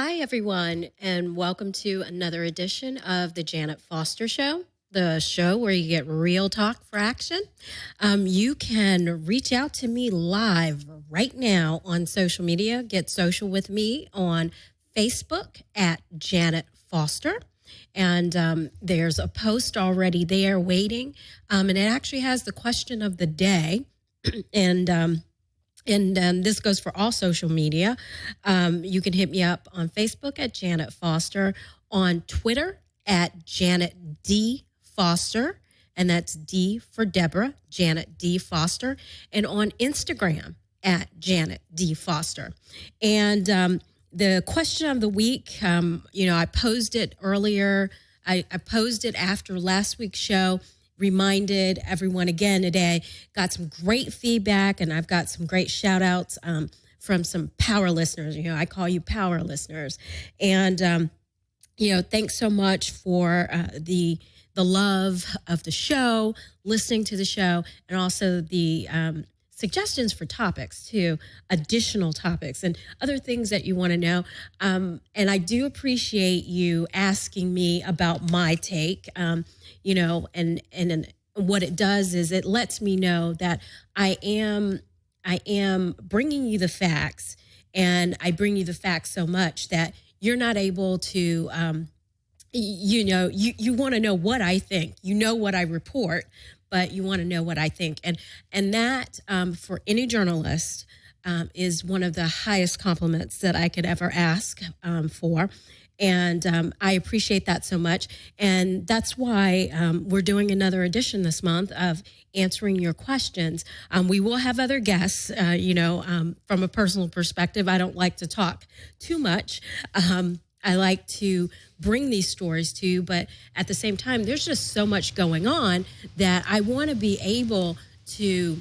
Hi, everyone, and welcome to another edition of the Janet Foster Show, the show where you get real talk for action. You can reach out to me live right now on social media. Get social with me on Facebook at Janet Foster. And there's a post already there waiting. And it actually has the question of the day. And this goes for all social media. You can hit me up on Facebook at Janet Foster, on Twitter at Janet D. Foster, and that's D for Deborah, Janet D. Foster, and on Instagram at Janet D. Foster. And the question of the week, I posed it earlier. I posed it after last week's show. Reminded everyone again today, got some great feedback, and I've got some great shout outs from some power listeners. I call you power listeners. And, thanks so much for the love of the show, listening to the show, and also the suggestions for topics too, additional topics and other things that you want to know. And I do appreciate you asking me about my take. And what it does is it lets me know that I am bringing you the facts, and I bring you the facts so much that you're not able to, you want to know what I think. You know what I report, but you want to know what I think. And that for any journalist is one of the highest compliments that I could ever ask for. And I appreciate that so much. And that's why we're doing another edition this month of answering your questions. We will have other guests, from a personal perspective. I don't like to talk too much. I like to bring these stories to you, but at the same time, there's just so much going on that I want to be able to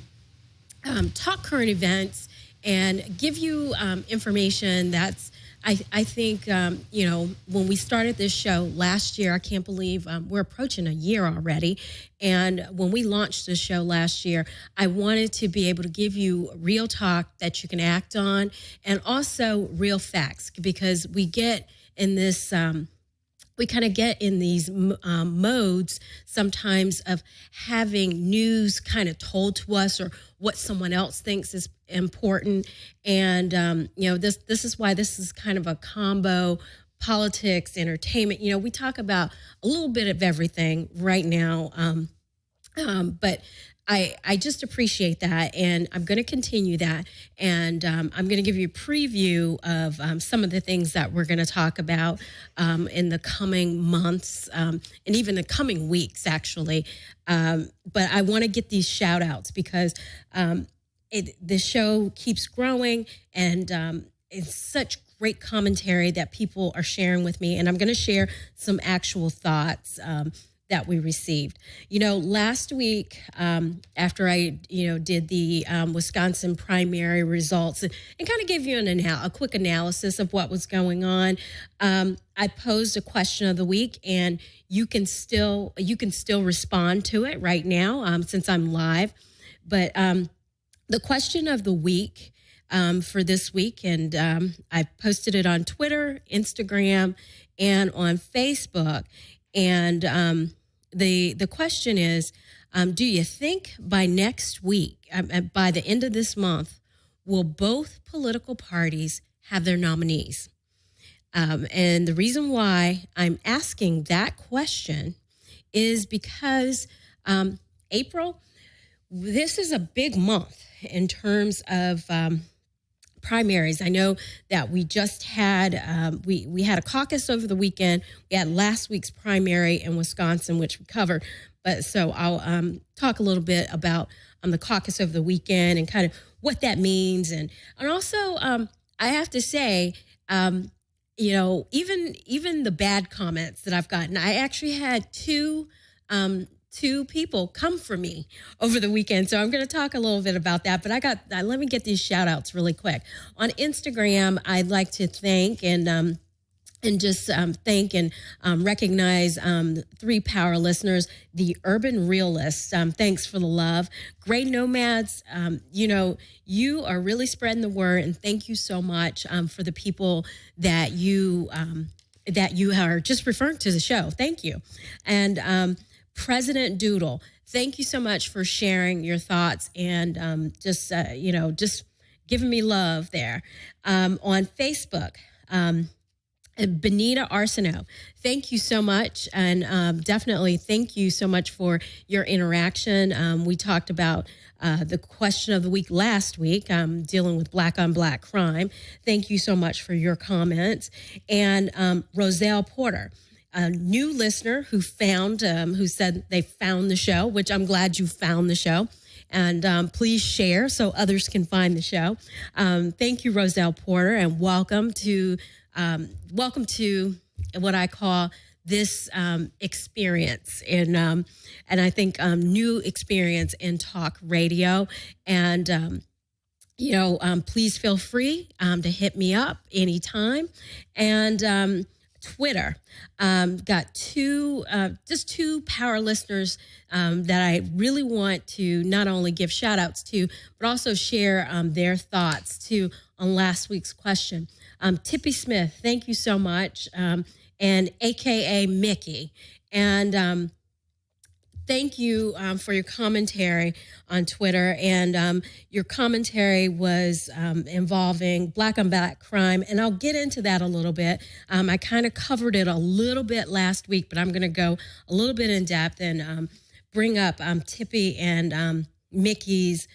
talk current events and give you information that's, I think, when we started this show last year, I can't believe we're approaching a year already. And when we launched this show last year, I wanted to be able to give you real talk that you can act on, and also real facts, because we get in this, we kind of get in these modes sometimes of having news kind of told to us, or what someone else thinks is important. And, this is why this is kind of a combo: politics, entertainment. We talk about a little bit of everything right now. But I just appreciate that, and I'm going to continue that, and I'm going to give you a preview of some of the things that we're going to talk about in the coming months, and even the coming weeks, actually. But I want to get these shout outs because the show keeps growing, and it's such great commentary that people are sharing with me, and I'm going to share some actual thoughts that we received. Last week, after I, did the Wisconsin primary results and kind of gave you a quick analysis of what was going on, I posed a question of the week, and you can still respond to it right now since I'm live. But the question of the week for this week, and I posted it on Twitter, Instagram, and on Facebook. And the question is, do you think by next week, by the end of this month, will both political parties have their nominees? And the reason why I'm asking that question is because April, this is a big month in terms of primaries. I know that we just had we had a caucus over the weekend. We had last week's primary in Wisconsin, which we covered. But so I'll talk a little bit about the caucus over the weekend and kind of what that means, and also I have to say, even the bad comments that I've gotten. I actually had two people come for me over the weekend. So I'm going to talk a little bit about that. But let me get these shout outs really quick. On Instagram, I'd like to thank and and just thank and recognize 3 power listeners. The Urban Realist, thanks for the love. Gray Nomads, you are really spreading the word, and thank you so much for the people that you are just referring to the show. Thank you. And President Doodle, thank you so much for sharing your thoughts and just giving me love there. On Facebook, Benita Arsenault, thank you so much. And definitely thank you so much for your interaction. We talked about the question of the week last week, dealing with black on black crime. Thank you so much for your comments. And Roselle Porter, a new listener who said they found the show, which I'm glad you found the show. And please share so others can find the show. Thank you, Roselle Porter, and welcome to what I call this experience and I think new experience in talk radio. And please feel free to hit me up anytime. And Twitter, got two power listeners that I really want to not only give shout outs to, but also share their thoughts too on last week's question. Tippy Smith, thank you so much, and AKA Mickey. And thank you for your commentary on Twitter. And your commentary was involving black on black crime. And I'll get into that a little bit. I kind of covered it a little bit last week, but I'm going to go a little bit in depth and bring up Tippy and Mickey's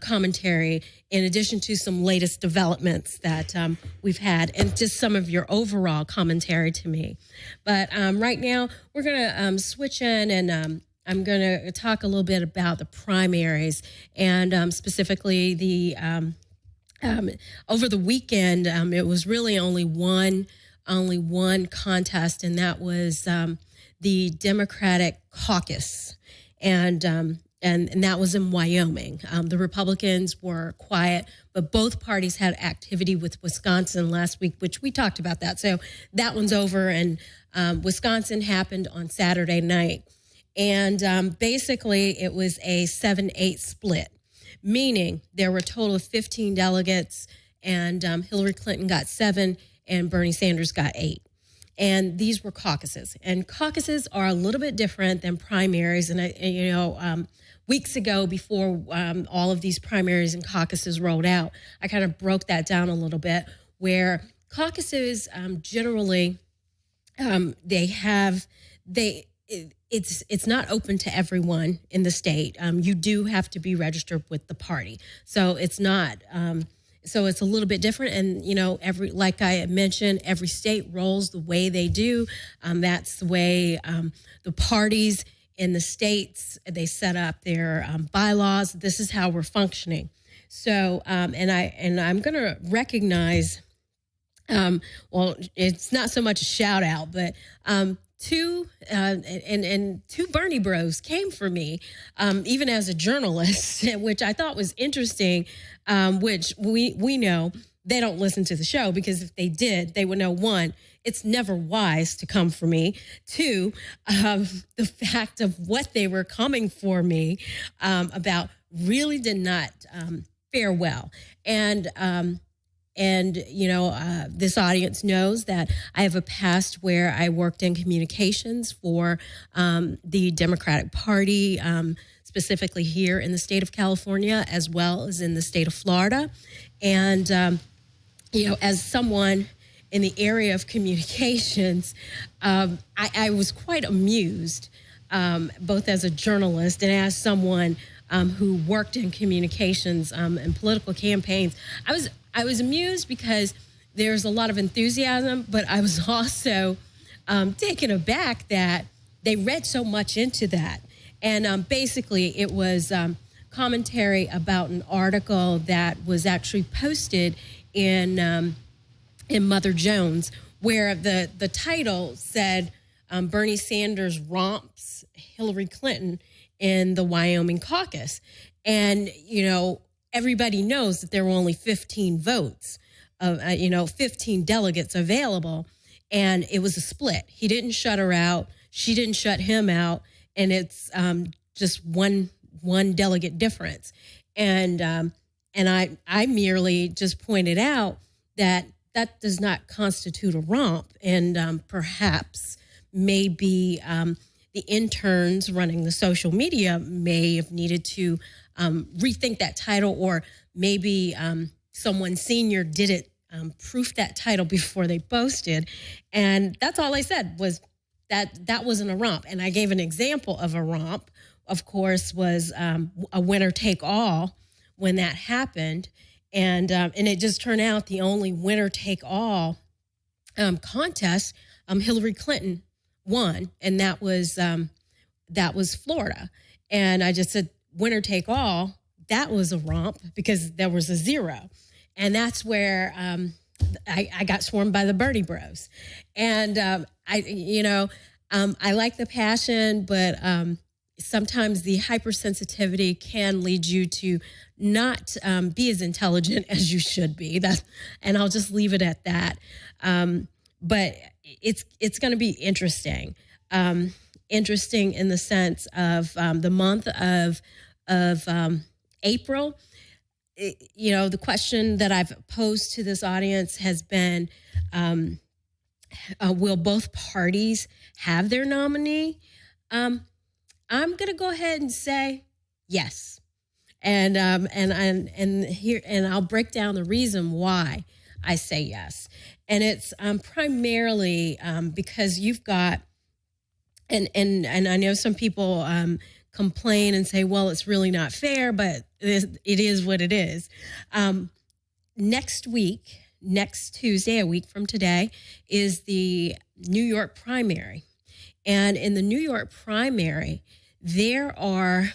commentary, in addition to some latest developments that we've had, and just some of your overall commentary to me. But right now, we're going to switch in, and I'm going to talk a little bit about the primaries, and specifically the over the weekend. It was really only one contest, and that was the Democratic caucus, and that was in Wyoming. The Republicans were quiet, but both parties had activity with Wisconsin last week, which we talked about that. So that one's over, and Wisconsin happened on Saturday night. And basically, it was a 7-8 split, meaning there were a total of 15 delegates, and Hillary Clinton got 7, and Bernie Sanders got 8. And these were caucuses. And caucuses are a little bit different than primaries. And, weeks ago, before all of these primaries and caucuses rolled out, I kind of broke that down a little bit, where caucuses generally, it's not open to everyone in the state. You do have to be registered with the party. So it's not, so it's a little bit different. And, like I mentioned, every state rolls the way they do. That's the way the parties in the states, they set up their bylaws. This is how we're functioning. So, and I'm going to recognize, well, it's not so much a shout out, but two Bernie bros came for me, even as a journalist, which I thought was interesting, which we know they don't listen to the show, because if they did, they would know, 1, it's never wise to come for me. 2, the fact of what they were coming for me about really did not fare well. And this audience knows that I have a past where I worked in communications for the Democratic Party, specifically here in the state of California, as well as in the state of Florida. And, as someone in the area of communications, I was quite amused, both as a journalist and as someone who worked in communications and political campaigns. I was amused because there's a lot of enthusiasm, but I was also taken aback that they read so much into that. And basically, it was commentary about an article that was actually posted in Mother Jones, where the title said Bernie Sanders romps Hillary Clinton in the Wyoming caucus. And, everybody knows that there were only 15 votes, 15 delegates available. and it was a split. He didn't shut her out. She didn't shut him out, and it's just one delegate difference. And I merely just pointed out that does not constitute a romp, and perhaps maybe the interns running the social media may have needed to rethink that title, or maybe someone senior didn't proof that title before they posted. And that's all I said was that wasn't a romp. And I gave an example of a romp, of course, was a winner take all when that happened. And it just turned out the only winner take all contest, Hillary Clinton won, and that was Florida. And I just said, winner take all, that was a romp because there was a zero. And that's where I got swarmed by the Birdie Bros. And I like the passion, but sometimes the hypersensitivity can lead you to not be as intelligent as you should be. And I'll just leave it at that. But it's going to be interesting. Interesting in the sense of the month of April. The question that I've posed to this audience has been, will both parties have their nominee? I'm going to go ahead and say yes. And I'll break down the reason why I say yes. And it's primarily because you've got, and I know some people complain and say, well, it's really not fair, but it is what it is. Next Tuesday, a week from today, is the New York primary. And in the New York primary, there are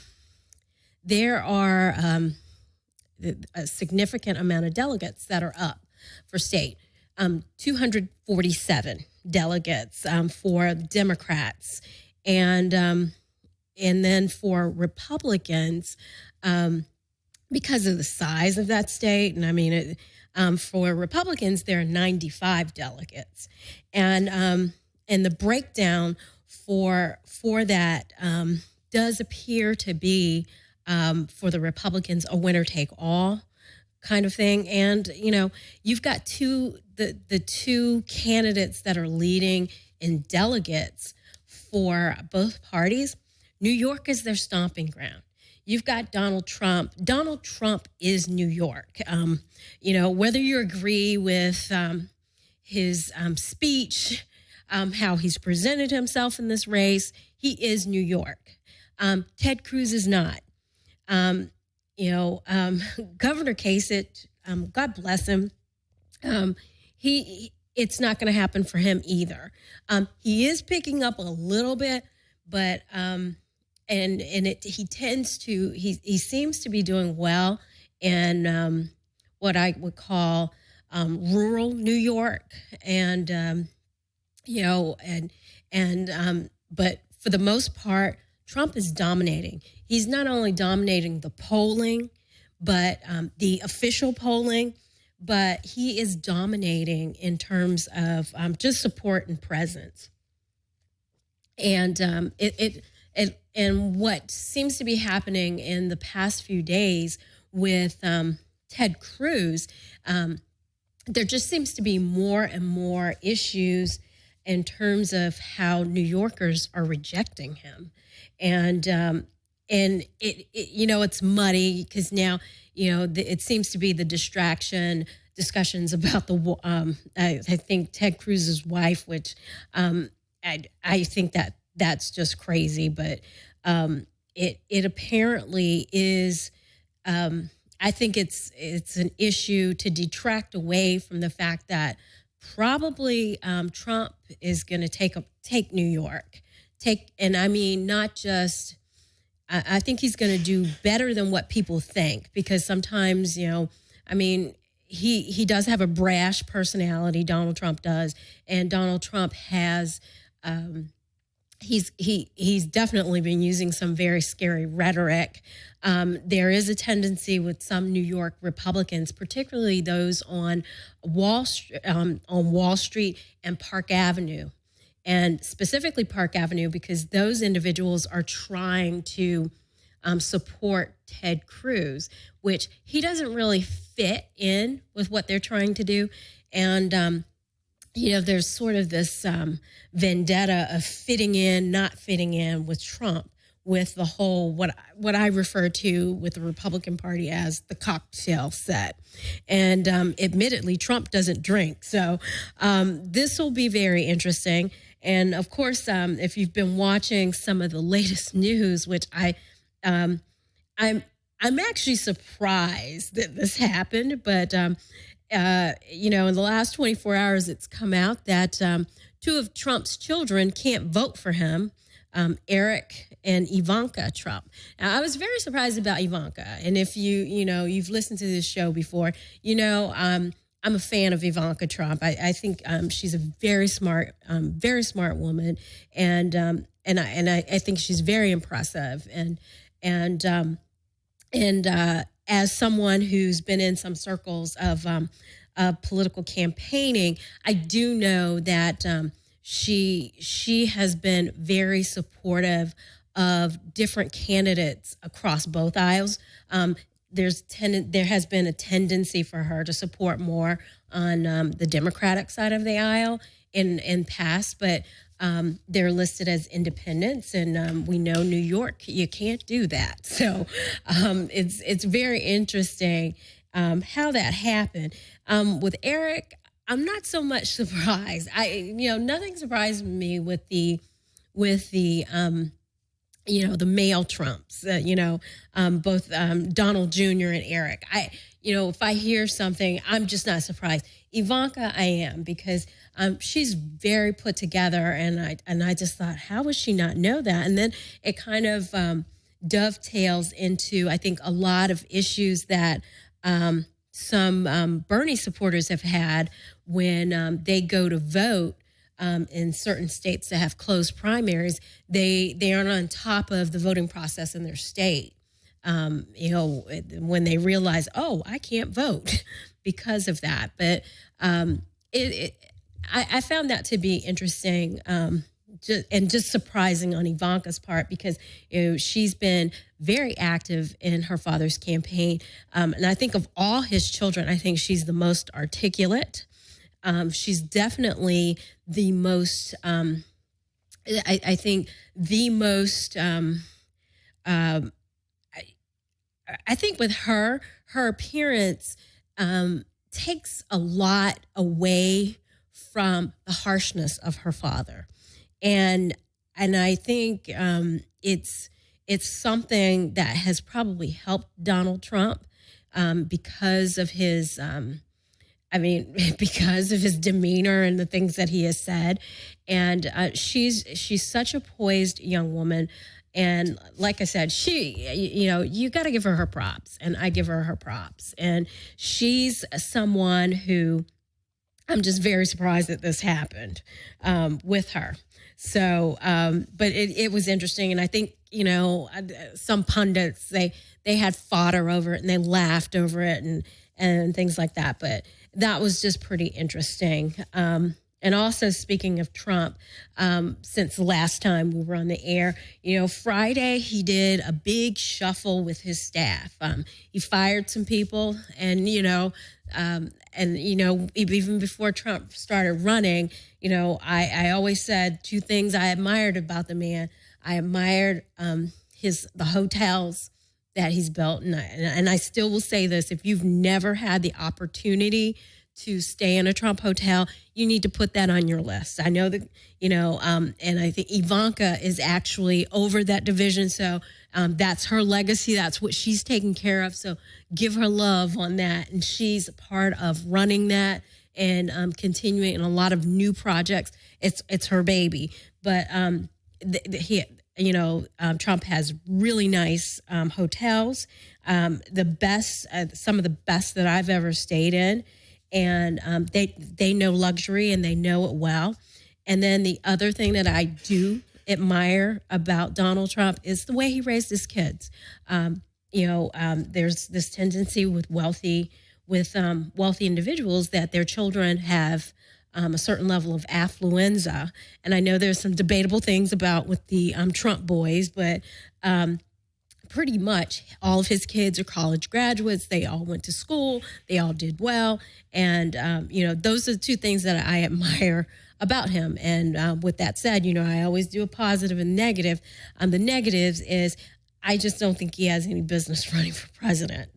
a significant amount of delegates that are up for state. 247 delegates for Democrats, and then for Republicans, because of the size of that state. And I mean, for Republicans, there are 95 delegates, and the breakdown for that does appear to be for the Republicans a winner take all kind of thing. And you've got the two candidates that are leading in delegates for both parties. New York is their stomping ground. You've got Donald Trump. Donald Trump is New York. Whether you agree with his speech, how he's presented himself in this race, he is New York. Ted Cruz is not. Governor Kasich, God bless him. It's not going to happen for him either. He is picking up a little bit, but he seems to be doing well in what I would call rural New York, but for the most part, Trump is dominating. He's not only dominating the polling, but the official polling, but he is dominating in terms of just support and presence. And and what seems to be happening in the past few days with Ted Cruz, there just seems to be more and more issues in terms of how New Yorkers are rejecting him. And it's muddy because now, it seems to be the discussions about I think Ted Cruz's wife, which I think that's just crazy, but it apparently is. I think it's an issue to detract away from the fact that probably Trump is going to take New York. And I mean, not just. I think he's going to do better than what people think, because sometimes, he does have a brash personality. Donald Trump does, and Donald Trump has he's definitely been using some very scary rhetoric. There is a tendency with some New York Republicans, particularly those on Wall Street and Park Avenue, and specifically Park Avenue, because those individuals are trying to support Ted Cruz, which he doesn't really fit in with what they're trying to do. And there's sort of this vendetta of fitting in, not fitting in with Trump, with the whole what I refer to with the Republican Party as the cocktail set. And admittedly, Trump doesn't drink, so this will be very interesting. And of course, if you've been watching some of the latest news, which I'm actually surprised that this happened, but. In the last 24 hours, it's come out that two of Trump's children can't vote for him, Eric and Ivanka Trump. Now, I was very surprised about Ivanka. And if you've listened to this show before, I'm a fan of Ivanka Trump. I think she's a very smart woman. And I think she's very impressive. And as someone who's been in some circles of political campaigning, I do know that she has been very supportive of different candidates across both aisles. There has been a tendency for her to support more on the Democratic side of the aisle in past, but they're listed as independents, and we know New York, you can't do that. So it's very interesting how that happened. With Eric, I'm not so much surprised. Nothing surprised me with the the male Trumps, both Donald Jr. and Eric. If I hear something, I'm just not surprised. Ivanka, I am, because she's very put together, and I just thought, how would she not know that? And then it kind of dovetails into, I think, a lot of issues that some Bernie supporters have had when they go to vote. In certain states that have closed primaries, they aren't on top of the voting process in their state. When they realize, oh, I can't vote because of that. But I found that to be interesting just surprising on Ivanka's part, because she's been very active in her father's campaign. And I think of all his children, I think she's the most articulate. She's definitely the most, I think the most, I think with her appearance takes a lot away from the harshness of her father. And I think it's something that has probably helped Donald Trump because of his because of his demeanor and the things that he has said. And she's such a poised young woman. And like I said, you got to give her props, and I give her her props. And she's someone who I'm just very surprised that this happened with her. So, but it was interesting. And I think, some pundits, they had fodder over it and they laughed over it and things like that. But that was just pretty interesting. And also, speaking of Trump, since the last time we were on the air, Friday he did a big shuffle with his staff. He fired some people, and even before Trump started running, I always said two things I admired about the man. I admired the hotels that he's built, and I still will say this: if you've never had the opportunity to stay in a Trump hotel, you need to put that on your list. I know that, and I think Ivanka is actually over that division. So that's her legacy. That's what she's taking care of. So give her love on that. And she's a part of running that and continuing in a lot of new projects. It's her baby. But Trump has really nice hotels, the best, some of the best that I've ever stayed in. And they know luxury and they know it well. And then the other thing that I do admire about Donald Trump is the way he raised his kids. There's this tendency with wealthy individuals that their children have a certain level of affluenza. And I know there's some debatable things about with the Trump boys, but pretty much all of his kids are college graduates. They all went to school. They all did well. And, those are the two things that I admire about him. And with that said, I always do a positive and negative. The negatives is I just don't think he has any business running for president.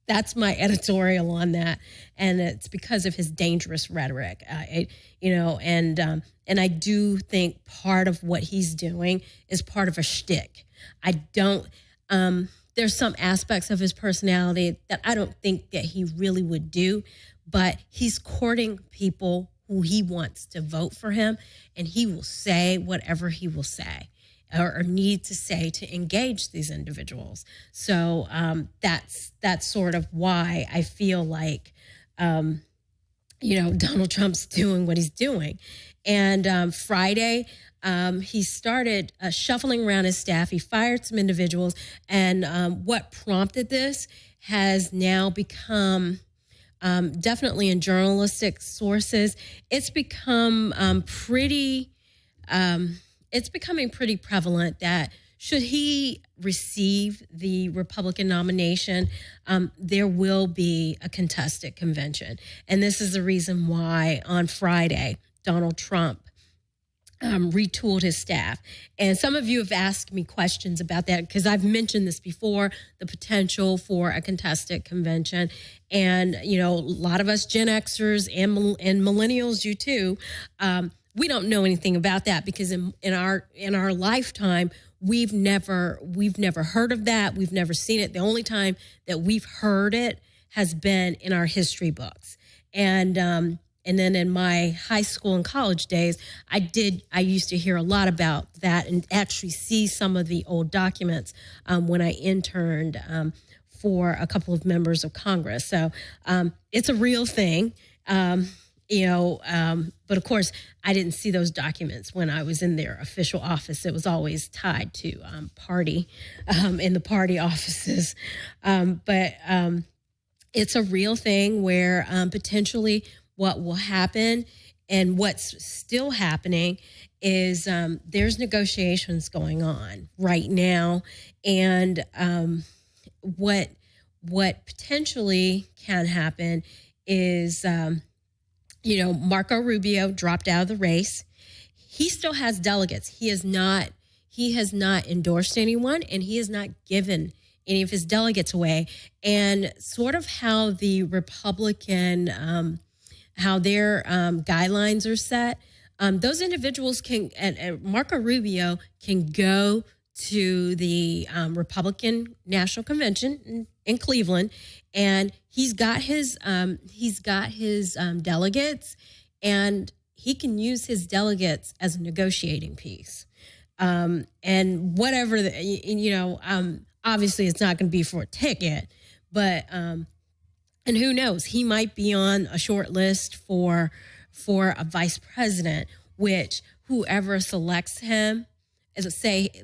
That's my editorial on that, and it's because of his dangerous rhetoric. And I do think part of what he's doing is part of a shtick. I don't. There's some aspects of his personality that I don't think that he really would do, but he's courting people who he wants to vote for him, and he will say whatever he will say or need to say to engage these individuals. So that's sort of why I feel like, Donald Trump's doing what he's doing. And Friday, he started shuffling around his staff. He fired some individuals. And what prompted this has now become, definitely in journalistic sources, it's become it's becoming pretty prevalent that should he receive the Republican nomination, there will be a contested convention. And this is the reason why on Friday, Donald Trump retooled his staff. And some of you have asked me questions about that because I've mentioned this before, the potential for a contested convention. And, a lot of us Gen Xers and millennials, you too, we don't know anything about that because in our lifetime, we've never heard of that. We've never seen it. The only time that we've heard it has been in our history books. And then in my high school and college days, I used to hear a lot about that and actually see some of the old documents when I interned for a couple of members of Congress. So it's a real thing. But of course, I didn't see those documents when I was in their official office. It was always tied to party in the party offices. But it's a real thing where potentially what will happen and what's still happening is there's negotiations going on right now. And what potentially can happen is Marco Rubio dropped out of the race. He still has delegates. He has not endorsed anyone, and he has not given any of his delegates away. And sort of how the Republican, how their guidelines are set, those individuals can, and Marco Rubio can go to the Republican National Convention in Cleveland, and he's got his delegates, and he can use his delegates as a negotiating piece. And whatever, obviously it's not going to be for a ticket, but and who knows, he might be on a short list for a vice president, which whoever selects him,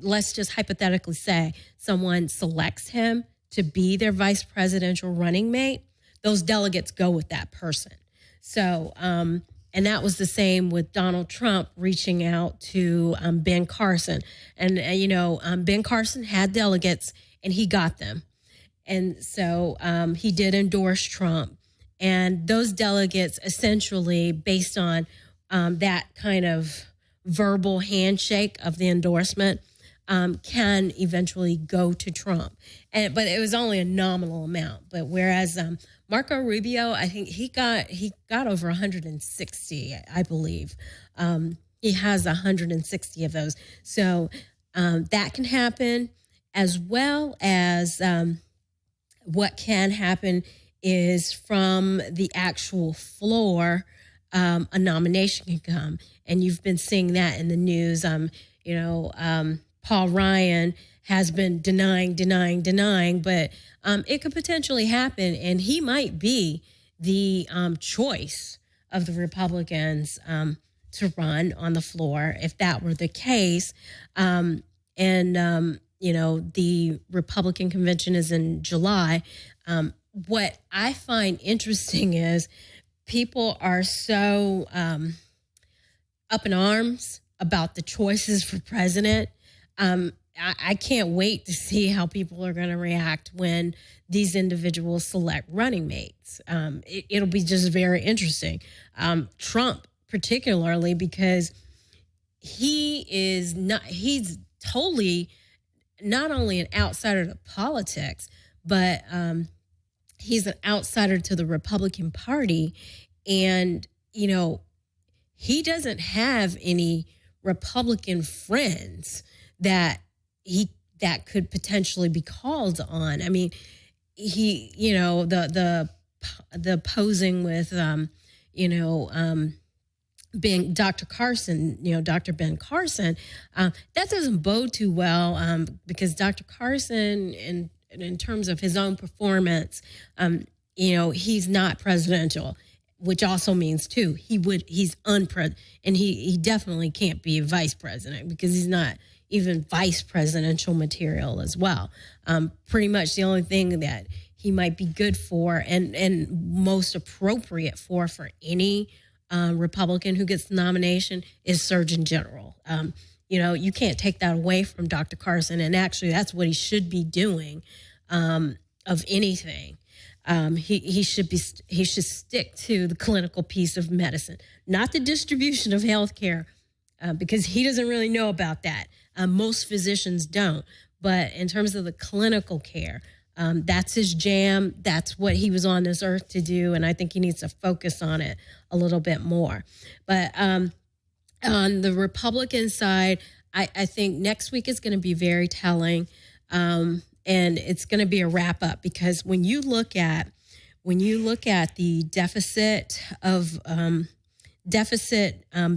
let's just hypothetically say someone selects him to be their vice presidential running mate, those delegates go with that person. So, and that was the same with Donald Trump reaching out to Ben Carson. And, Ben Carson had delegates and he got them. And so he did endorse Trump. And those delegates essentially, based on that kind of verbal handshake of the endorsement, can eventually go to Trump. But it was only a nominal amount. But whereas Marco Rubio, I think he got over 160, I believe. He has 160 of those. So that can happen, as well as what can happen is from the actual floor, a nomination can come. And you've been seeing that in the news. Paul Ryan has been denying, but it could potentially happen, and he might be the choice of the Republicans to run on the floor if that were the case. The Republican convention is in July. What I find interesting is people are so up in arms about the choices for president. I can't wait to see how people are going to react when these individuals select running mates. It'll be just very interesting. Trump, particularly, because he's totally not only an outsider to politics, but he's an outsider to the Republican Party. And, he doesn't have any Republican friends that could potentially be called on. I mean, the posing with, being Dr. Carson, Dr. Ben Carson, that doesn't bode too well because Dr. Carson, in terms of his own performance, he's not presidential, which also means too he's unpresident, and he definitely can't be a vice president because he's not even vice presidential material as well. Pretty much the only thing that he might be good for and most appropriate for any Republican who gets the nomination is Surgeon General. You can't take that away from Dr. Carson, and actually that's what he should be doing of anything. He should stick to the clinical piece of medicine, not the distribution of health care, because he doesn't really know about that. Most physicians don't. But in terms of the clinical care, that's his jam. That's what he was on this earth to do, and I think he needs to focus on it a little bit more. But on the Republican side, I think next week is going to be very telling. And it's going to be a wrap up because when you look at the deficit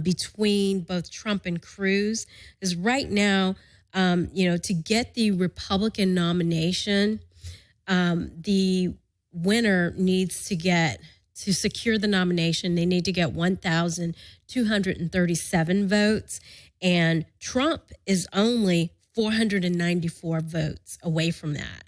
between both Trump and Cruz, is right now, to get the Republican nomination, the winner needs to secure the nomination. They need to get 1,237 votes, and Trump is only 494 votes away from that.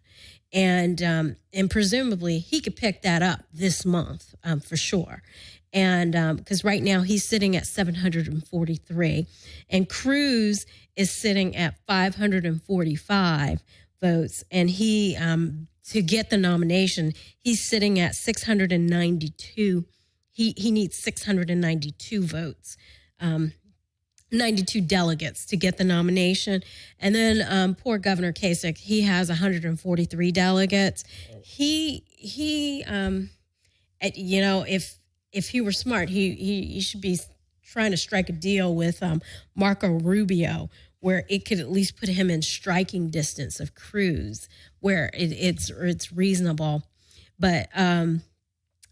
And presumably he could pick that up this month for sure. And because right now he's sitting at 743 and Cruz is sitting at 545 votes. And he, to get the nomination, he's sitting at 692. He needs 692 votes. 92 delegates to get the nomination. And then poor Governor Kasich, he has 143 delegates. If he were smart, he should be trying to strike a deal with Marco Rubio, where it could at least put him in striking distance of Cruz, where it's reasonable. But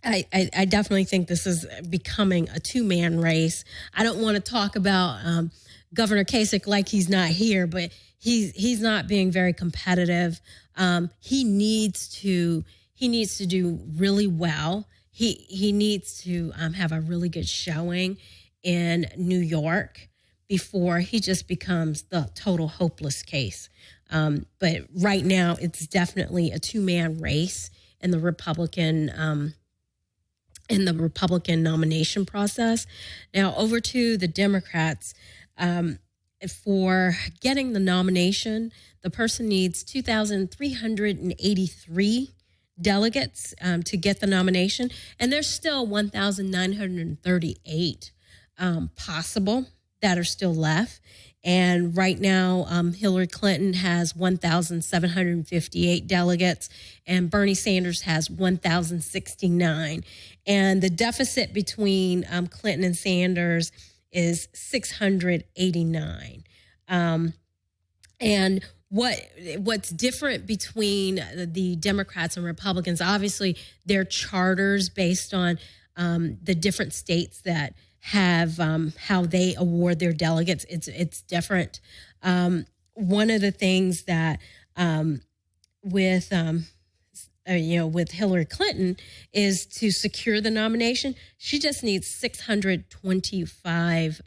I definitely think this is becoming a two-man race. I don't want to talk about Governor Kasich like he's not here, but he's not being very competitive. He needs to do really well. He needs to have a really good showing in New York before he just becomes the total hopeless case. But right now, it's definitely a two-man race in the Republican nomination process. Now, over to the Democrats. For getting the nomination, the person needs 2,383 delegates to get the nomination, and there's still 1,938 possible that are still left. And right now, Hillary Clinton has 1,758 delegates, and Bernie Sanders has 1,069. And the deficit between Clinton and Sanders is 689. And what's different between the Democrats and Republicans, obviously, their charters based on the different states that have how they award their delegates. It's different. One of the things that with with Hillary Clinton is to secure the nomination. She just needs 625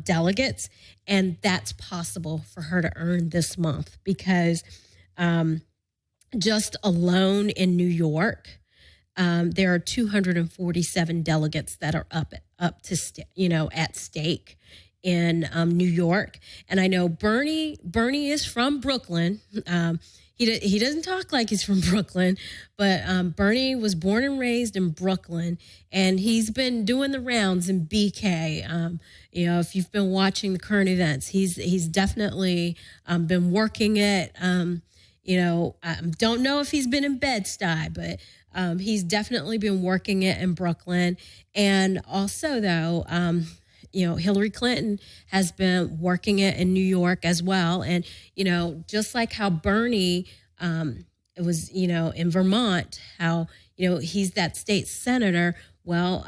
delegates, and that's possible for her to earn this month because just alone in New York, there are 247 delegates that are up to at stake in New York. And I know Bernie is from Brooklyn. He doesn't talk like he's from Brooklyn, but Bernie was born and raised in Brooklyn, and he's been doing the rounds in BK. If you've been watching the current events, he's definitely been working it. Don't know if he's been in Bed-Stuy, but he's definitely been working it in Brooklyn. And also, though, Hillary Clinton has been working it in New York as well. And, just like how Bernie, it was, in Vermont, how, he's that state senator. Well,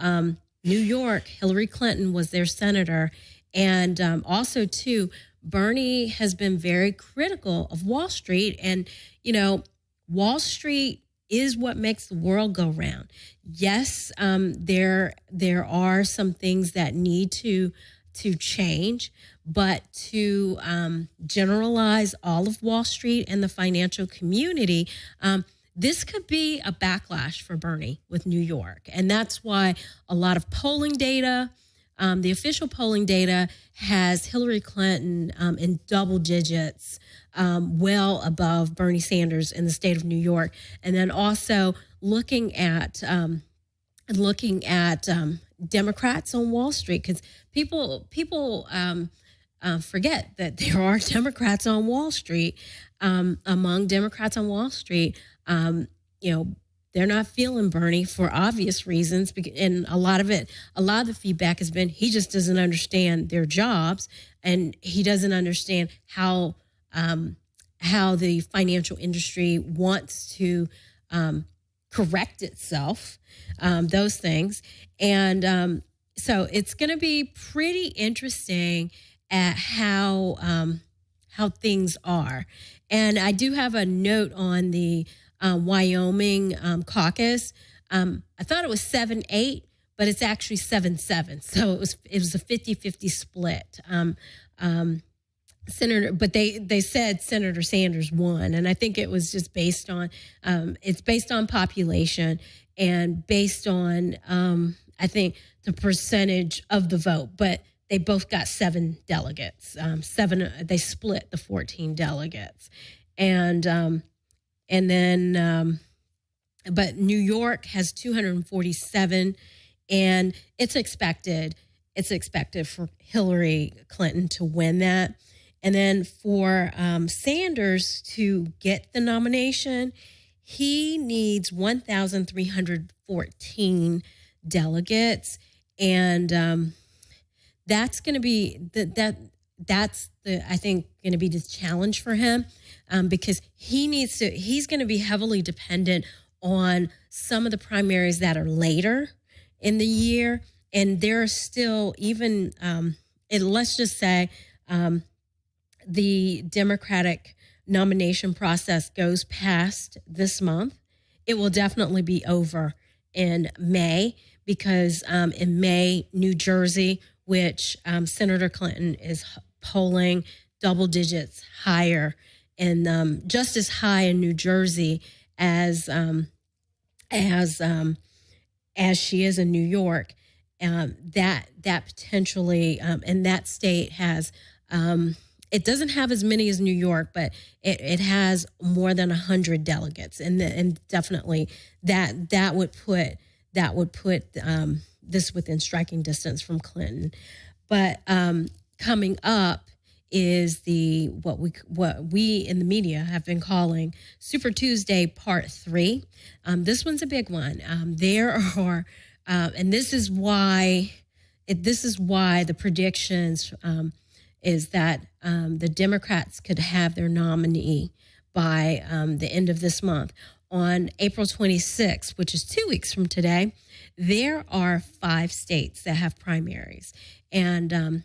New York, Hillary Clinton was their senator. And also, too, Bernie has been very critical of Wall Street. And, Wall Street is what makes the world go round. Yes, there are some things that need to change, but to generalize all of Wall Street and the financial community, this could be a backlash for Bernie with New York. And that's why a lot of polling data, the official polling data has Hillary Clinton in double digits, well above Bernie Sanders in the state of New York. And then also looking at Democrats on Wall Street, because people forget that there are Democrats on Wall Street. Among Democrats on Wall Street, they're not feeling Bernie for obvious reasons, and a lot of the feedback has been he just doesn't understand their jobs, and he doesn't understand how the financial industry wants to correct itself, those things. And so it's going to be pretty interesting at how things are. And I do have a note on the Wyoming caucus. I thought it was 7-8, but it's actually 7-7. So it was a 50-50 split. But they said Senator Sanders won, and I think it was just based on it's based on population and based on I think the percentage of the vote. But they both got 7 delegates. They split the 14 delegates, and then but New York has 247, and it's expected for Hillary Clinton to win that. And then for Sanders to get the nomination, he needs 1,314 delegates, and that's going to be that's I think going to be the challenge for him, because he's going to be heavily dependent on some of the primaries that are later in the year, and there are still even and let's just say the Democratic nomination process goes past this month. It will definitely be over in May, because in May, New Jersey, which Senator Clinton is polling double digits higher, and just as high in New Jersey as she is in New York, that potentially, and that state has. It doesn't have as many as New York, but it has more than 100 delegates, and definitely that would put this within striking distance from Clinton. But coming up is what we in the media have been calling Super Tuesday Part 3. This one's a big one. There are, and this is why the predictions. Is that the Democrats could have their nominee by the end of this month. On April 26th, which is 2 weeks from today, there are 5 states that have primaries. And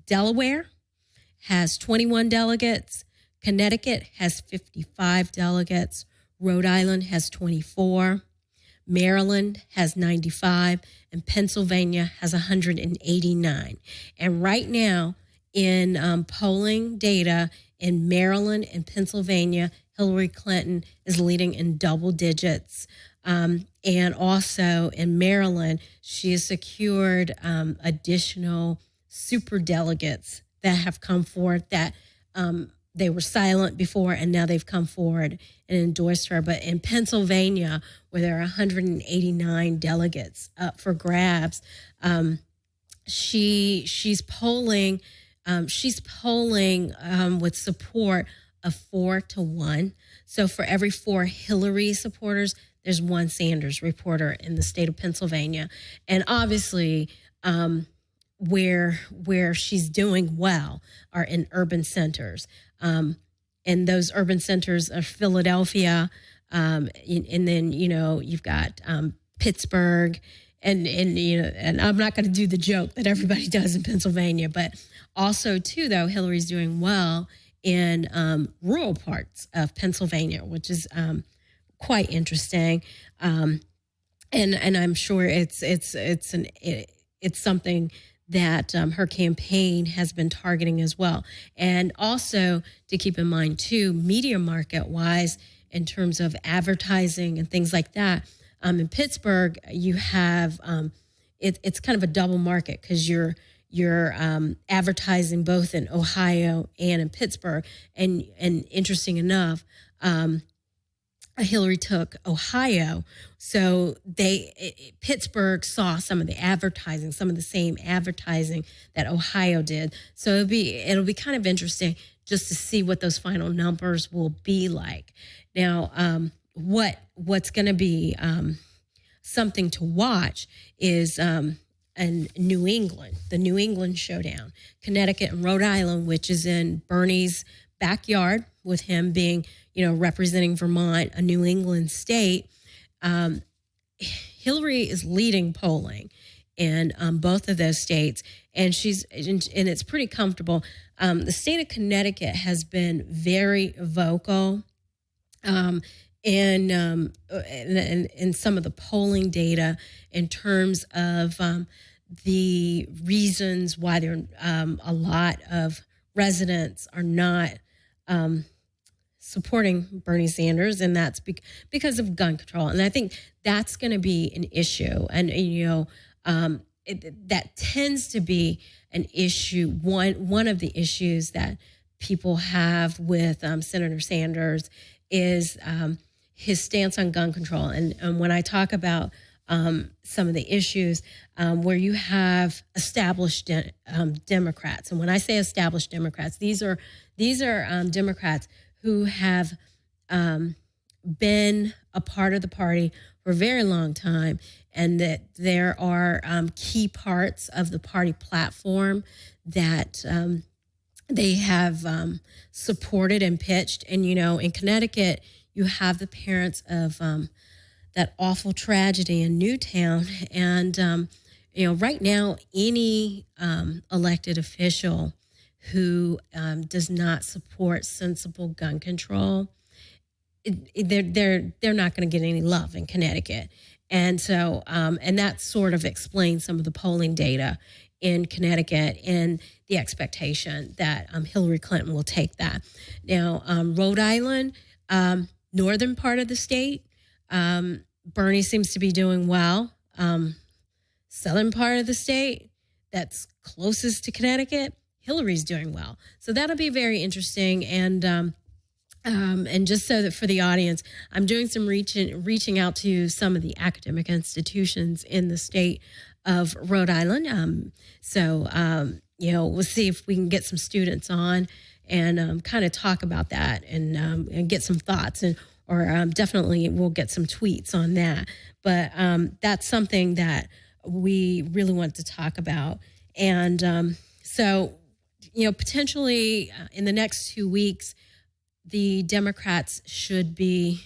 Delaware has 21 delegates. Connecticut has 55 delegates. Rhode Island has 24. Maryland has 95, and Pennsylvania has 189. And right now, in polling data in Maryland and Pennsylvania, Hillary Clinton is leading in double digits. And also in Maryland, she has secured additional super delegates that have come forward that they were silent before, and now they've come forward and endorsed her. But in Pennsylvania, where there are 189 delegates up for grabs, she's polling with support of 4-1. So for every 4 Hillary supporters, there's 1 Sanders reporter in the state of Pennsylvania. And obviously, where she's doing well are in urban centers. And those urban centers are Philadelphia, and then, you've got Pittsburgh, and I'm not going to do the joke that everybody does in Pennsylvania, but also, too, though, Hillary's doing well in rural parts of Pennsylvania, which is quite interesting. And I'm sure it's something that her campaign has been targeting as well. And also to keep in mind, too, media market-wise, in terms of advertising and things like that, in Pittsburgh, you have it's kind of a double market because you're advertising both in Ohio and in Pittsburgh. And interesting enough, Hillary took Ohio, so Pittsburgh saw some of the same advertising that Ohio did. So it'll be kind of interesting just to see what those final numbers will be like. Now, what's going to be something to watch is in New England, the New England showdown, Connecticut and Rhode Island, which is in Bernie's backyard, with him being, representing Vermont, a New England state. Hillary is leading polling in both of those states, and it's pretty comfortable. The state of Connecticut has been very vocal in some of the polling data in terms of the reasons why there a lot of residents are not supporting Bernie Sanders, and that's because of gun control. And I think that's going to be an issue. And, that tends to be an issue, one of the issues that people have with Senator Sanders is his stance on gun control. And when I talk about some of the issues where you have established Democrats, and when I say established Democrats, these are Democrats who have been a part of the party for a very long time, and that there are key parts of the party platform that they have supported and pitched. And, in Connecticut, you have the parents of that awful tragedy in Newtown. And, right now, any elected official who does not support sensible gun control, they're not going to get any love in Connecticut. And so, and that sort of explains some of the polling data in Connecticut and the expectation that Hillary Clinton will take that. Now, Rhode Island, northern part of the state, Bernie seems to be doing well. Southern part of the state, that's closest to Connecticut, Hillary's doing well. So that'll be very interesting. And just so that for the audience, I'm doing some reaching out to some of the academic institutions in the state of Rhode Island. We'll see if we can get some students on and kind of talk about that and get some thoughts, or definitely we'll get some tweets on that. But that's something that we really want to talk about. And potentially in the next 2 weeks, the Democrats should be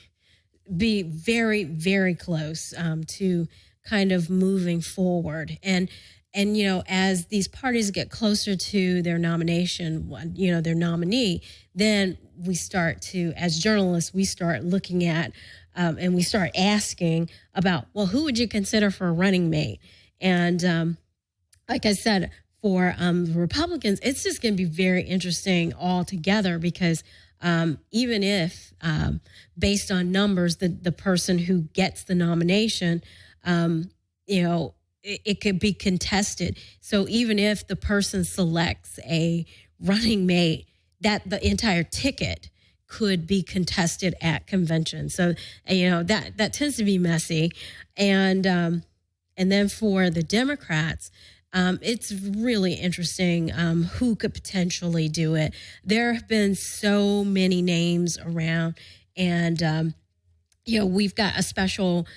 very, very close to kind of moving forward. And and as these parties get closer to their nomination, their nominee, then we start to, as journalists, we start looking at and we start asking about, well, who would you consider for a running mate? And like I said, for the Republicans, it's just going to be very interesting altogether because even if, based on numbers, the person who gets the nomination, it could be contested. So even if the person selects a running mate, that the entire ticket could be contested at convention. So that tends to be messy, and then for the Democrats, it's really interesting who could potentially do it. There have been so many names around, and we've got a special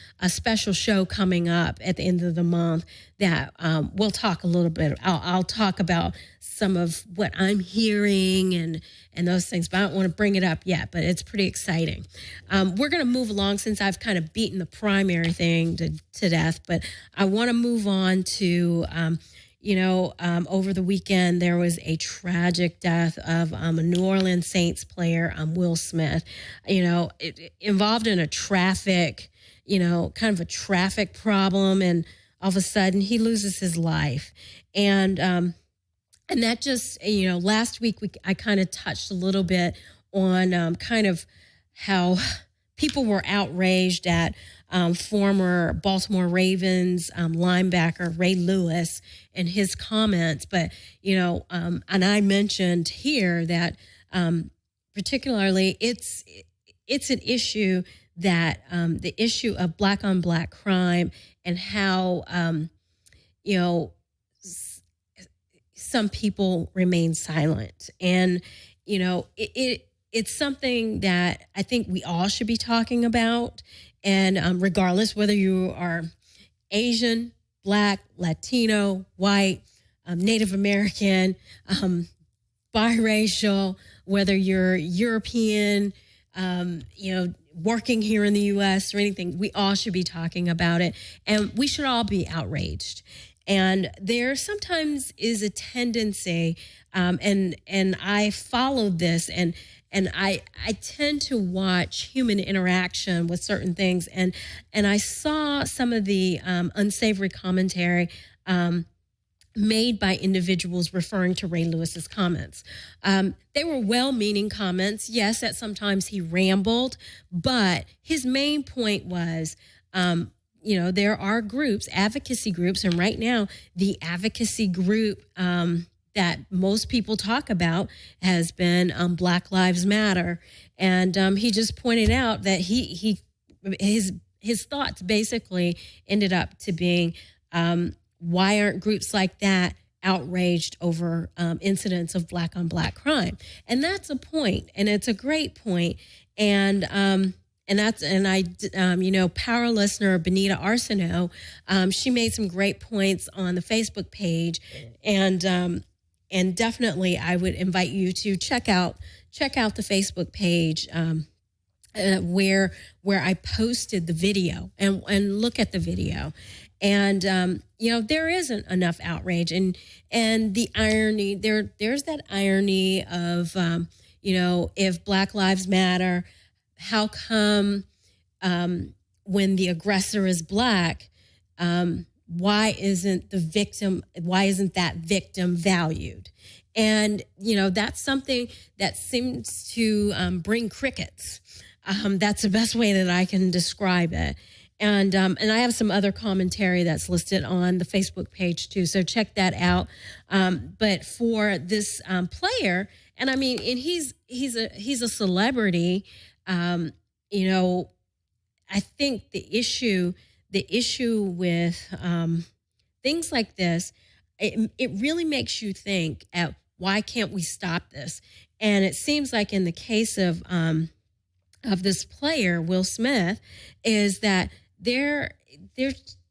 show coming up at the end of the month that we'll talk a little bit. I'll talk about some of what I'm hearing and those things, but I don't want to bring it up yet, but it's pretty exciting. We're going to move along since I've kind of beaten the primary thing to death, but I want to move on to, over the weekend, there was a tragic death of a New Orleans Saints player, Will Smith, involved in a traffic, kind of a traffic problem. And all of a sudden he loses his life. And that just, last week I kind of touched a little bit on kind of how people were outraged at former Baltimore Ravens linebacker Ray Lewis and his comments. But, and I mentioned here that particularly it's an issue that the issue of black on black crime and how, some people remain silent. And, it's something that I think we all should be talking about. And regardless whether you are Asian, Black, Latino, white, Native American, biracial, whether you're European, working here in the U.S. or anything, we all should be talking about it. And we should all be outraged. And there sometimes is a tendency, and I followed this, and I tend to watch human interaction with certain things, and I saw some of the unsavory commentary made by individuals referring to Ray Lewis's comments. They were well-meaning comments. Yes, that sometimes he rambled, but his main point was, there are groups, advocacy groups, and right now the advocacy group that most people talk about has been Black Lives Matter. And he just pointed out that his thoughts basically ended up to being, why aren't groups like that outraged over incidents of black on black crime? And that's a point, and it's a great point. And power listener Benita Arsenault, she made some great points on the Facebook page, and definitely I would invite you to check out the Facebook page where I posted the video and look at the video. And there isn't enough outrage, and the irony there's that irony of if Black Lives Matter, how come when the aggressor is Black, why isn't that victim valued? And that's something that seems to bring crickets. That's the best way that I can describe it. And I have some other commentary that's listed on the Facebook page too, so check that out. But for this player, and I mean, and he's a celebrity. I think the issue with things like this, it really makes you think at why can't we stop this? And it seems like in the case of this player, Will Smith, is that there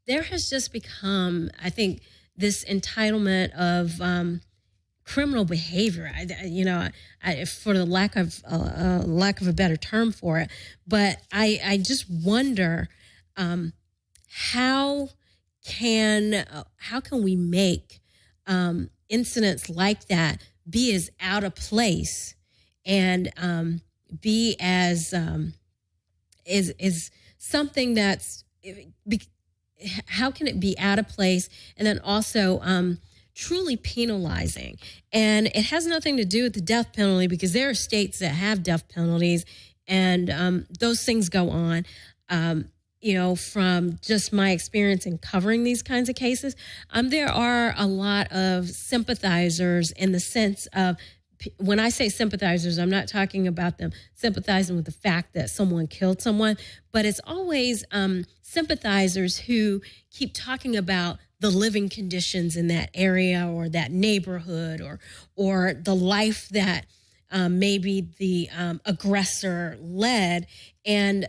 has just become, I think, this entitlement of criminal behavior. For the lack of a better term for it, but I just wonder how how can we make incidents like that be as out of place and be as is something that's how can it be out of place and then also truly penalizing? And it has nothing to do with the death penalty, because there are states that have death penalties, and those things go on. From just my experience in covering these kinds of cases, there are a lot of sympathizers, in the sense of, when I say sympathizers, I'm not talking about them sympathizing with the fact that someone killed someone, but it's always sympathizers who keep talking about the living conditions in that area or that neighborhood or the life that maybe the aggressor led, and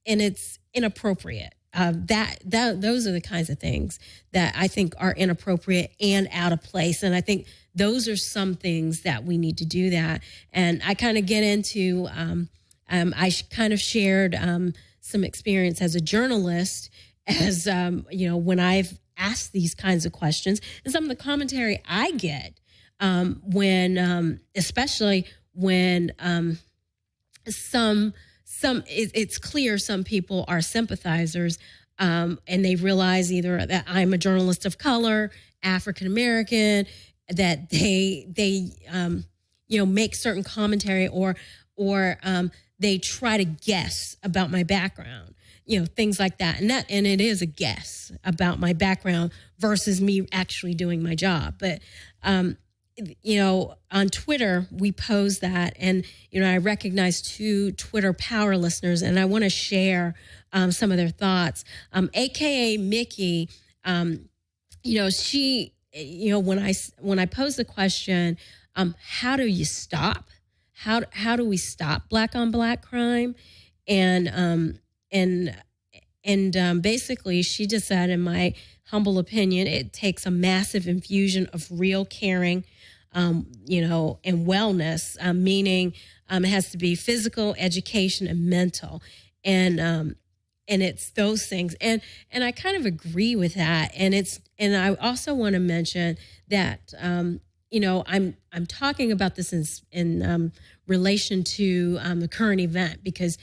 it's inappropriate. Those are the kinds of things that I think are inappropriate and out of place. And I think those are some things that we need to do that. And I kind of get into, I kind of shared some experience as a journalist, as, when I've asked these kinds of questions, and some of the commentary I get when, especially when it's clear some people are sympathizers, and they realize either that I'm a journalist of color, African American, that they make certain commentary or they try to guess about my background, things like that, and it is a guess about my background versus me actually doing my job, but. On Twitter, we pose that, and, I recognize 2 Twitter power listeners, and I want to share some of their thoughts. AKA Mickey, she, when I pose the question, how do you stop? How do we stop black on black crime? And basically she just said, in my humble opinion, it takes a massive infusion of real caring, and wellness, meaning it has to be physical, education, and mental. And it's those things. And I kind of agree with that. And I also want to mention that, I'm talking about this in relation to the current event, because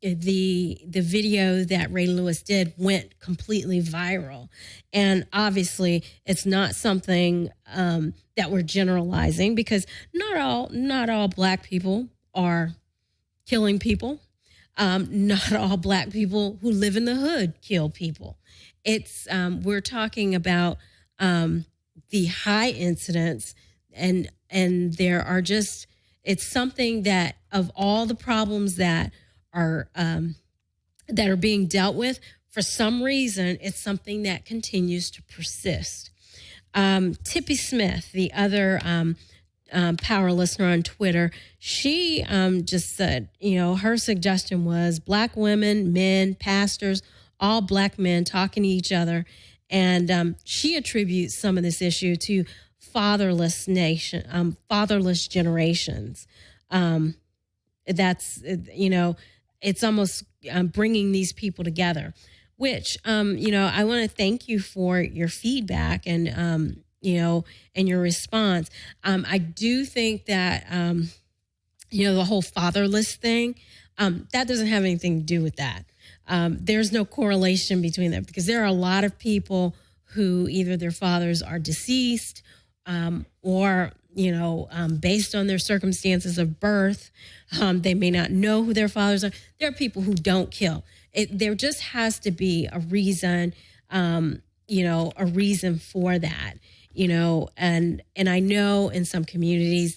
the video that Ray Lewis did went completely viral, and obviously it's not something that we're generalizing, because not all black people are killing people. Not all black people who live in the hood kill people. It's we're talking about the high incidence, and there are just, it's something that, of all the problems that are being dealt with, for some reason, it's something that continues to persist. Tippy Smith, the other power listener on Twitter, she just said, her suggestion was black women, men, pastors, all black men talking to each other. And she attributes some of this issue to fatherless generations. That's, it's almost bringing these people together, which, I want to thank you for your feedback and, and your response. I do think that, the whole fatherless thing, that doesn't have anything to do with that. There's no correlation between them, because there are a lot of people who either their fathers are deceased, or, based on their circumstances of birth, they may not know who their fathers are. There are people who don't kill. There just has to be a reason, a reason for that, and I know in some communities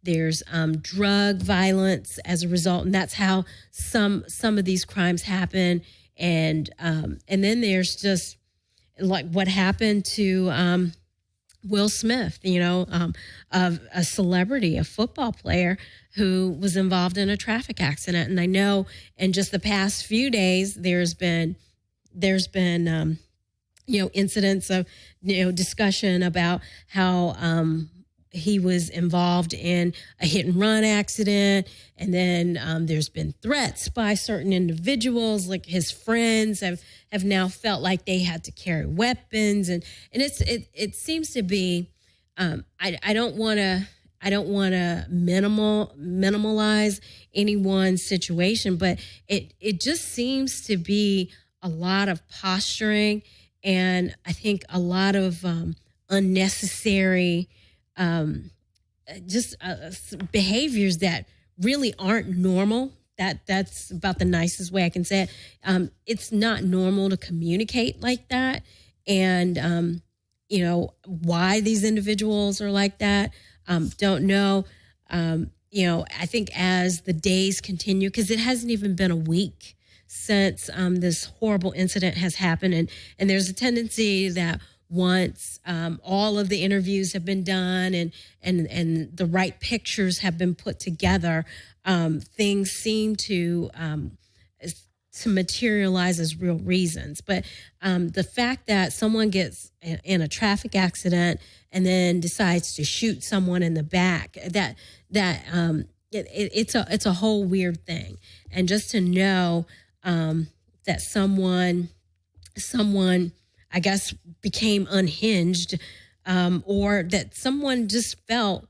there's drug violence as a result, and that's how some of these crimes happen. And then there's just like what happened to Will Smith, of a celebrity, a football player who was involved in a traffic accident. And I know in just the past few days, there's been incidents of, discussion about how he was involved in a hit and run accident. And then there's been threats by certain individuals, like his friends have now felt like they had to carry weapons. And it seems to be, I don't want to minimalize anyone's situation, but it just seems to be a lot of posturing, and I think a lot of unnecessary behaviors that really aren't normal. That's about the nicest way I can say it. It's not normal to communicate like that, and why these individuals are like that. Don't know. I think as the days continue, because it hasn't even been a week since this horrible incident has happened, and there's a tendency that once all of the interviews have been done and the right pictures have been put together, things seem to materialize as real reasons. But the fact that someone gets in a traffic accident and then decides to shoot someone in the back, it's a whole weird thing. And just to know that someone, I guess, became unhinged, or that someone just felt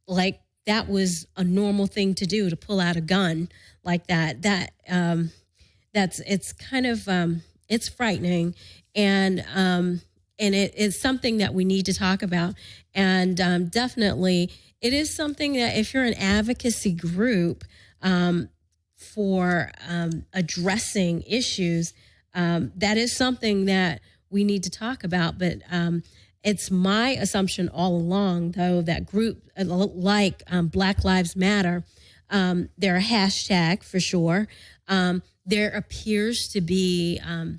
like that was a normal thing to do, to pull out a gun like that. It's kind of it's frightening, and it's something that we need to talk about. And definitely, it is something that if you're an advocacy group for addressing issues, that is something that we need to talk about. But it's my assumption all along, though, that group like Black Lives Matter, they're a hashtag for sure. There appears to be, I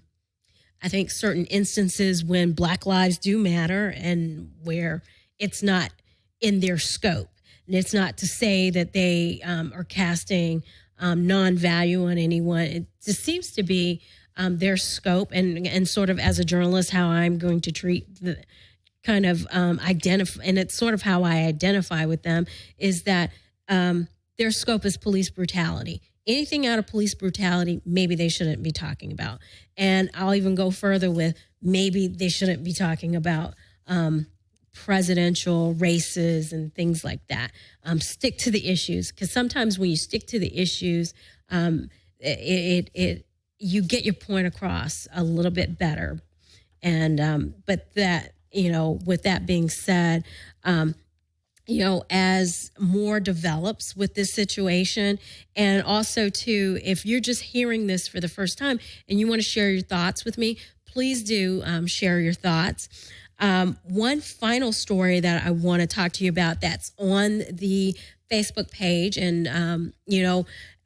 think, certain instances when Black lives do matter and where it's not in their scope. And it's not to say that they are casting non-value on anyone. It just seems to be their scope, and sort of as a journalist, how I'm going to treat the kind of identify, and it's sort of how I identify with them, is that their scope is police brutality. Anything out of police brutality, maybe they shouldn't be talking about. And I'll even go further with maybe they shouldn't be talking about presidential races and things like that. Stick to the issues, because sometimes when you stick to the issues, you get your point across a little bit better. And but that, with that being said, as more develops with this situation, and also too, if you're just hearing this for the first time and you want to share your thoughts with me, please do share your thoughts. One final story that I want to talk to you about that's on the Facebook page, and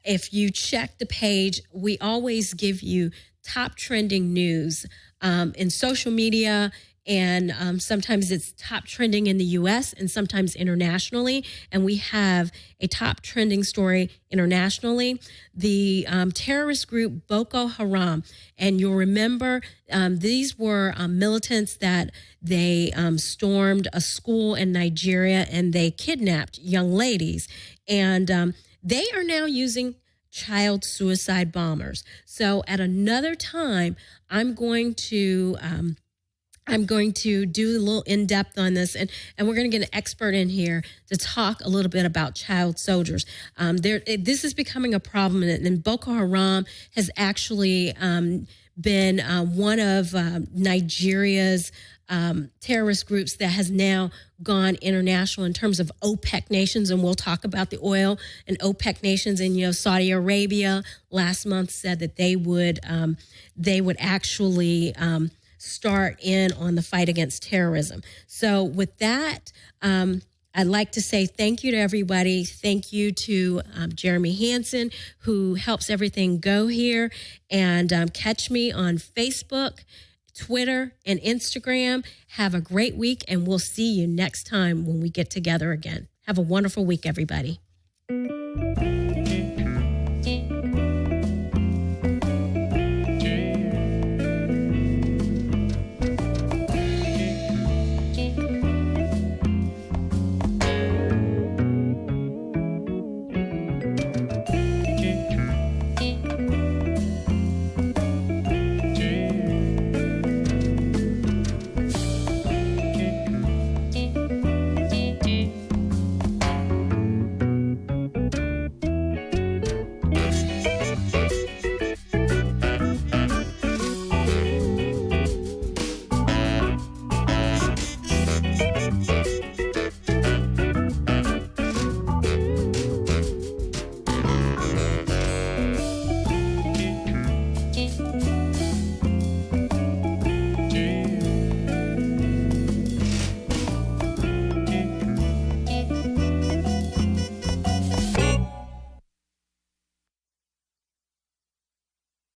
if you check the page, we always give you top trending news in social media. And sometimes it's top trending in the U.S. and sometimes internationally. And we have a top trending story internationally. The terrorist group Boko Haram. And you'll remember these were militants that they stormed a school in Nigeria and they kidnapped young ladies. And they are now using child suicide bombers. So at another time, I'm going to do a little in-depth on this, and we're going to get an expert in here to talk a little bit about child soldiers. This is becoming a problem, and Boko Haram has actually been one of Nigeria's terrorist groups that has now gone international in terms of OPEC nations, and we'll talk about the oil and OPEC nations. And Saudi Arabia last month said that they would actually start in on the fight against terrorism. So with that, I'd like to say thank you to everybody. Thank you to Jeremy Hansen, who helps everything go here. And catch me on Facebook, Twitter, and Instagram. Have a great week, and we'll see you next time when we get together again. Have a wonderful week, everybody.